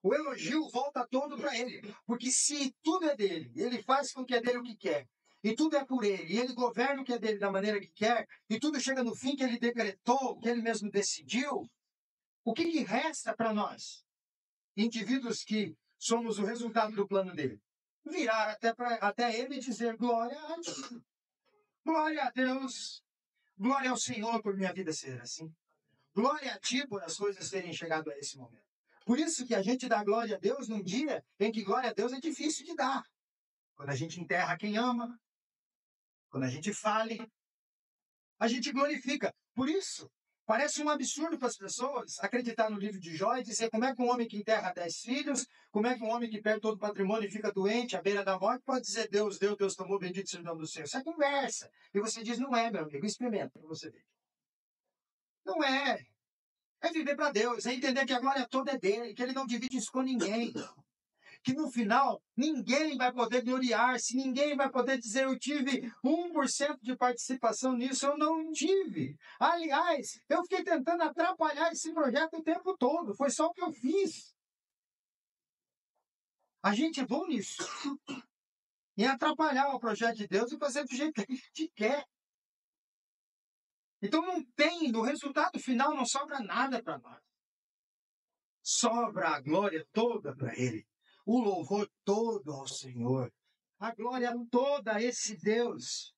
S1: O elogio volta todo para ele. Porque se tudo é dele, ele faz com que é dele o que quer. E tudo é por ele, e ele governa o que é dele da maneira que quer, e tudo chega no fim que ele decretou, que ele mesmo decidiu. O que resta para nós? Indivíduos que somos o resultado do plano dele. Virar até ele e dizer glória a Deus. Glória a Deus. Glória ao Senhor por minha vida ser assim. Glória a ti por as coisas terem chegado a esse momento. Por isso que a gente dá glória a Deus num dia em que glória a Deus é difícil de dar. Quando a gente enterra quem ama, quando a gente fale, a gente glorifica. Por isso, parece um absurdo para as pessoas acreditar no livro de Jó e dizer como é que um homem que enterra 10 filhos, como é que um homem que perde todo o patrimônio e fica doente à beira da morte pode dizer Deus deu, Deus tomou, bendito seja o nome do Senhor. Isso é conversa. E você diz, não é, meu amigo, experimenta para você ver. Não é. É viver para Deus, é entender que a glória toda é dele, que ele não divide isso com ninguém. Que no final, ninguém vai poder gloriar-se, ninguém vai poder dizer eu tive 1% de participação nisso, eu não tive. Aliás, eu fiquei tentando atrapalhar esse projeto o tempo todo, foi só o que eu fiz. A gente é bom nisso. Em atrapalhar o projeto de Deus e fazer do jeito que a gente quer. Então não tem, no resultado final não sobra nada para nós. Sobra a glória toda para ele. O louvor todo ao Senhor. A glória toda a esse Deus.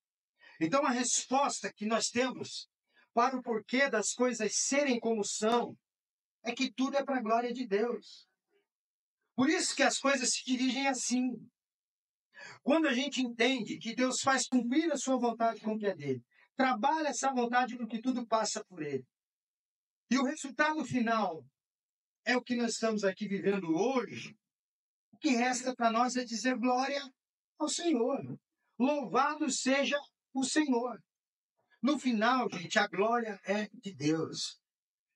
S1: Então, a resposta que nós temos para o porquê das coisas serem como são é que tudo é para a glória de Deus. Por isso que as coisas se dirigem assim. Quando a gente entende que Deus faz cumprir a sua vontade com o que é dele, trabalha essa vontade com que tudo passa por ele. E o resultado final é o que nós estamos aqui vivendo hoje. O que resta para nós é dizer glória ao Senhor. Louvado seja o Senhor. No final, gente, a glória é de Deus.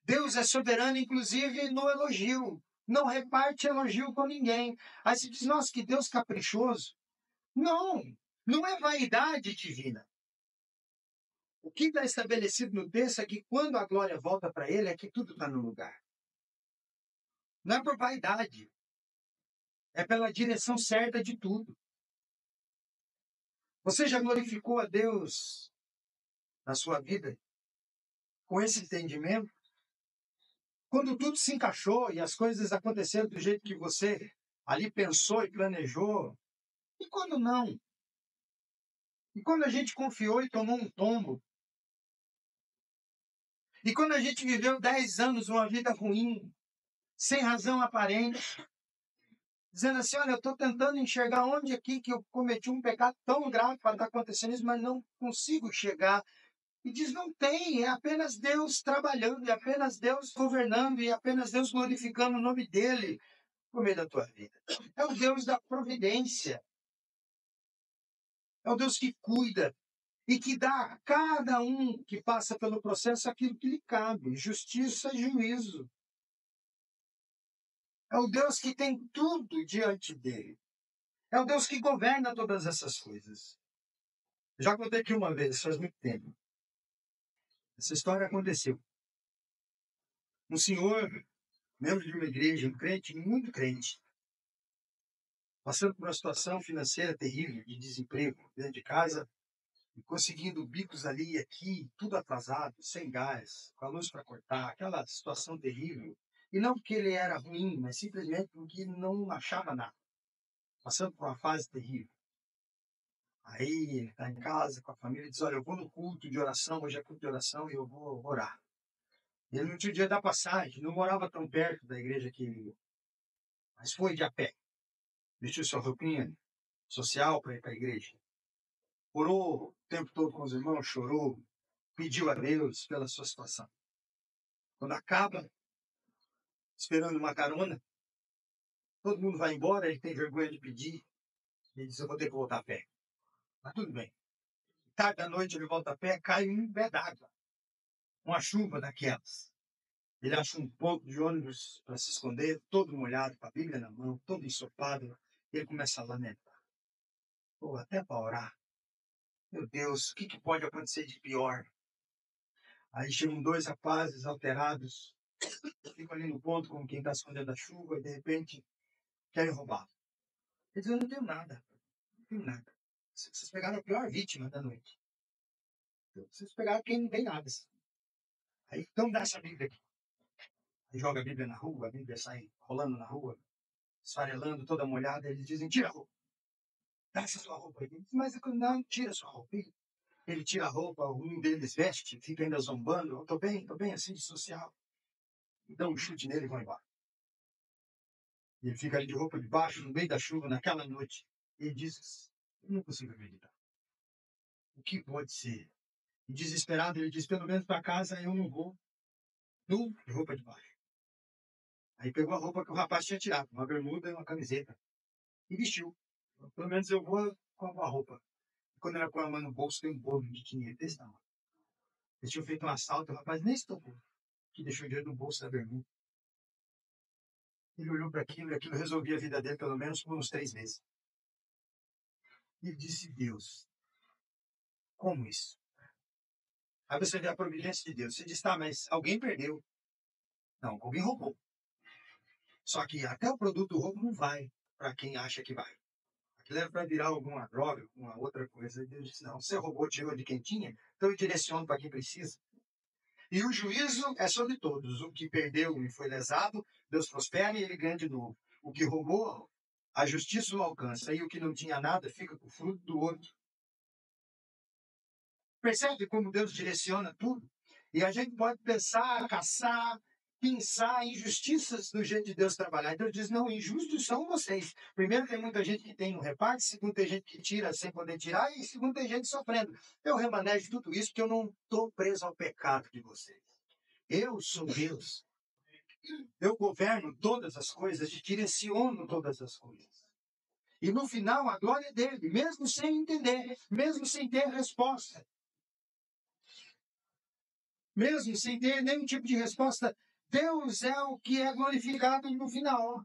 S1: Deus é soberano, inclusive, no elogio. Não reparte elogio com ninguém. Aí você diz, nossa, que Deus caprichoso. Não, não é vaidade divina. O que está estabelecido no texto é que quando a glória volta para ele, é que tudo está no lugar. Não é por vaidade. É pela direção certa de tudo. Você já glorificou a Deus na sua vida com esse entendimento? Quando tudo se encaixou e as coisas aconteceram do jeito que você ali pensou e planejou, e quando não? E quando a gente confiou e tomou um tombo? E quando a gente viveu 10 anos uma vida ruim, sem razão aparente, dizendo assim, olha, eu estou tentando enxergar onde aqui que eu cometi um pecado tão grave para estar acontecendo isso, mas não consigo chegar. E diz, não tem, é apenas Deus trabalhando, é apenas Deus governando, e é apenas Deus glorificando o nome dEle por meio da tua vida. É o Deus da providência. É o Deus que cuida e que dá a cada um que passa pelo processo aquilo que lhe cabe, justiça e juízo. É o Deus que tem tudo diante dele. É o Deus que governa todas essas coisas. Já contei aqui uma vez, faz muito tempo. Essa história aconteceu. Um senhor, membro de uma igreja, um crente, muito crente, passando por uma situação financeira terrível, de desemprego, dentro de casa, e conseguindo bicos ali e aqui, tudo atrasado, sem gás, com a luz para cortar, aquela situação terrível. E não porque ele era ruim, mas simplesmente porque ele não achava nada, passando por uma fase terrível. Aí ele está em casa com a família e diz, olha, eu vou no culto de oração, hoje é culto de oração e eu vou orar. Ele não tinha o dia da passagem, não morava tão perto da igreja que ele ia, mas foi de a pé. Vestiu sua roupinha social para ir para a igreja. Orou o tempo todo com os irmãos, chorou, pediu a Deus pela sua situação. Quando acaba, esperando uma carona, todo mundo vai embora, ele tem vergonha de pedir, ele diz, eu vou ter que voltar a pé. Mas tudo bem. Tarde da noite ele volta a pé, cai um pé d'água, uma chuva daquelas. Ele acha um ponto de ônibus para se esconder, todo molhado, com a Bíblia na mão, todo ensopado. Ele começa a lamentar. Pô, até para orar. Meu Deus, o que pode acontecer de pior? Aí chegam dois rapazes alterados, ficam ali no ponto como quem está escondendo a chuva e de repente querem roubar. Ele diz, eu não tenho nada, não tenho nada. Vocês pegaram a pior vítima da noite. Vocês pegaram quem não tem nada. Aí, então dá essa Bíblia aqui. Aí joga a Bíblia na rua, a Bíblia sai rolando na rua, esfarelando, toda molhada. Eles dizem, tira a roupa. Dá essa sua roupa aí. Ele diz, mas não, tira a sua roupa. Ele tira a roupa, um deles veste, fica ainda zombando. Eu tô bem, assim, de social. E dá um chute nele e vão embora. E ele fica ali de roupa de baixo, no meio da chuva, naquela noite. E ele diz, eu não consigo acreditar. O que pode ser? E desesperado, ele diz, pelo menos para casa eu não vou. Nu, de roupa de baixo. Aí pegou a roupa que o rapaz tinha tirado, uma bermuda e uma camiseta. E vestiu. Pelo menos eu vou com a roupa. E quando ela põe a mão no bolso, tem um bolo de dinheiro desse tamanho. Eles tinham feito um assalto, o rapaz nem se tocou, que deixou o dinheiro no bolso da bermuda. Ele olhou para aquilo e aquilo resolvia a vida dele pelo menos por uns 3 meses. E ele disse, Deus, como isso? Aí você vê a providência de Deus. Você diz, tá, mas alguém perdeu. Não, alguém roubou. Só que até o produto do roubo não vai para quem acha que vai. Aquilo era para virar alguma droga, alguma outra coisa. E Deus disse, não, você roubou, tirou de quem tinha, então eu direciono para quem precisa. E o juízo é sobre todos. O que perdeu e foi lesado, Deus prospera e ele ganha de novo. O que roubou, a justiça o alcança. E o que não tinha nada, fica com o fruto do outro. Percebe como Deus direciona tudo? E a gente pode pensar, caçar, pensar injustiças do jeito de Deus trabalhar. Então Deus diz, não, injustos são vocês. Primeiro, tem muita gente que tem no reparte. Segundo, tem gente que tira sem poder tirar. E segundo, tem gente sofrendo. Eu remanejo tudo isso porque eu não estou preso ao pecado de vocês. Eu sou Deus. Eu governo todas as coisas e direciono todas as coisas. E no final, a glória é dele, mesmo sem entender, mesmo sem ter resposta. Mesmo sem ter nenhum tipo de resposta Deus é o que é glorificado no final.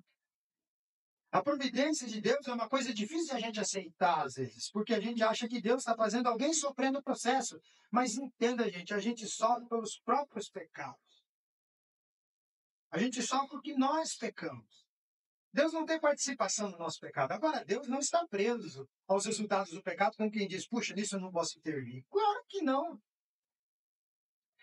S1: A providência de Deus é uma coisa difícil de a gente aceitar, às vezes, porque a gente acha que Deus está fazendo alguém sofrendo o processo. Mas entenda, gente, a gente sofre pelos próprios pecados. A gente sofre porque nós pecamos. Deus não tem participação no nosso pecado. Agora, Deus não está preso aos resultados do pecado, como quem diz, puxa, nisso eu não posso intervir. Claro que não.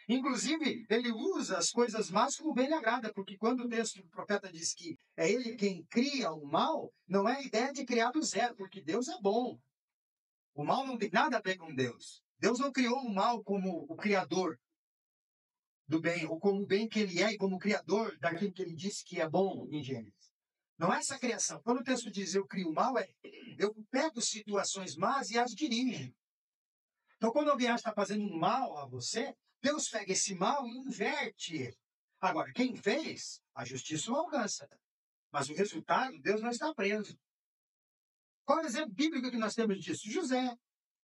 S1: Inclusive, ele usa as coisas más como bem lhe agrada, porque quando o texto do profeta diz que é ele quem cria o mal, não é a ideia de criar do zero, porque Deus é bom. O mal não tem nada a ver com Deus. Deus não criou o mal como o criador do bem, ou como o bem que ele é e como o criador daquilo que ele disse que é bom em Gênesis. Não é essa criação. Quando o texto diz eu crio o mal, eu pego situações más e as dirijo. Então, quando alguém está fazendo um mal a você, Deus pega esse mal e inverte ele. Agora, quem fez, a justiça o alcança. Mas o resultado, Deus não está preso. Qual é o exemplo bíblico que nós temos disso? José.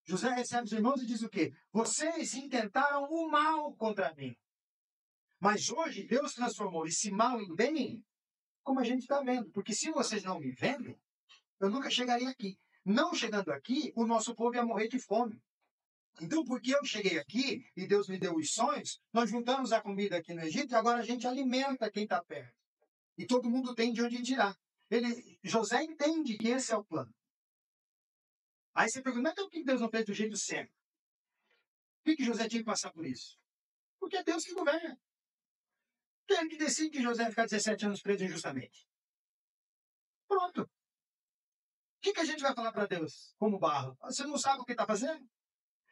S1: José recebe os irmãos e diz o quê? Vocês intentaram o mal contra mim. Mas hoje Deus transformou esse mal em bem, como a gente está vendo. Porque se vocês não me vendem, eu nunca chegaria aqui. Não chegando aqui, o nosso povo ia morrer de fome. Então, porque eu cheguei aqui e Deus me deu os sonhos, nós juntamos a comida aqui no Egito e agora a gente alimenta quem está perto. E todo mundo tem de onde tirar. José entende que esse é o plano. Aí você pergunta, mas então por que Deus não fez do jeito certo? Por que José tinha que passar por isso? Porque é Deus que governa. Então ele que decide que José ficar 17 anos preso injustamente. Pronto. O que a gente vai falar para Deus como barro? Você não sabe o que está fazendo?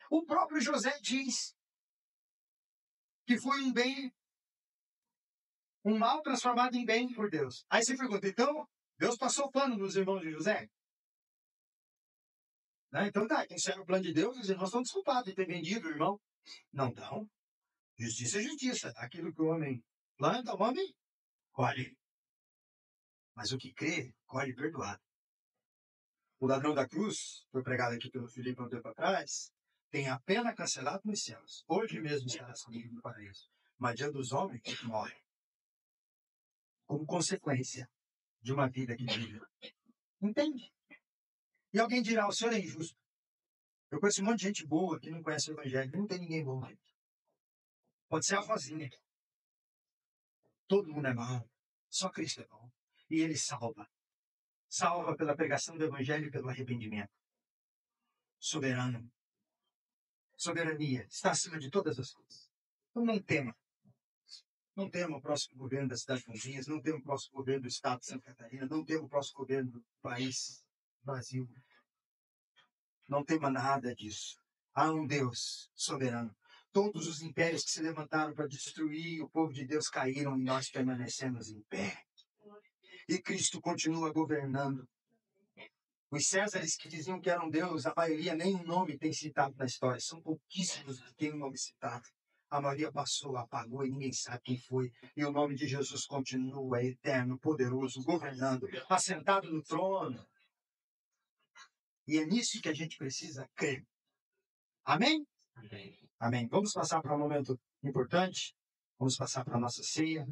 S1: O próprio José diz que foi um mal transformado em bem por Deus. Aí você pergunta, então, Deus passou pano nos irmãos de José? Né? Então tá, quem serve o plano de Deus, os irmãos estão desculpados de ter vendido o irmão. Não estão. Justiça é justiça. Aquilo que o homem planta, o homem colhe. Mas o que crê, colhe perdoado. O ladrão da cruz, foi pregado aqui pelo Filipe um tempo atrás, tem a pena cancelada nos céus. Hoje mesmo estará comigo no paraíso. Mas diante dos homens, morre. Como consequência de uma vida que vive. Entende? E alguém dirá, o senhor é injusto. Eu conheço um monte de gente boa que não conhece o evangelho. Não tem ninguém bom, gente. Pode ser a Rosinha. Todo mundo é mau. Só Cristo é bom. E ele salva. Salva pela pregação do evangelho e pelo arrependimento. Soberano. Soberania. Está acima de todas as coisas. Então não tema. Não tema o próximo governo da cidade de Convinhas. Não tema o próximo governo do estado de Santa Catarina. Não tema o próximo governo do país, Brasil. Não tema nada disso. Há um Deus soberano. Todos os impérios que se levantaram para destruir o povo de Deus caíram e nós permanecemos em pé. E Cristo continua governando. Os Césares que diziam que eram Deus, a maioria nem um nome tem citado na história. São pouquíssimos que têm um nome citado. A maioria passou, apagou e ninguém sabe quem foi. E o nome de Jesus continua eterno, poderoso, governando, assentado no trono. E é nisso que a gente precisa crer. Amém? Amém. Amém. Vamos passar para um momento importante. Vamos passar para a nossa ceia.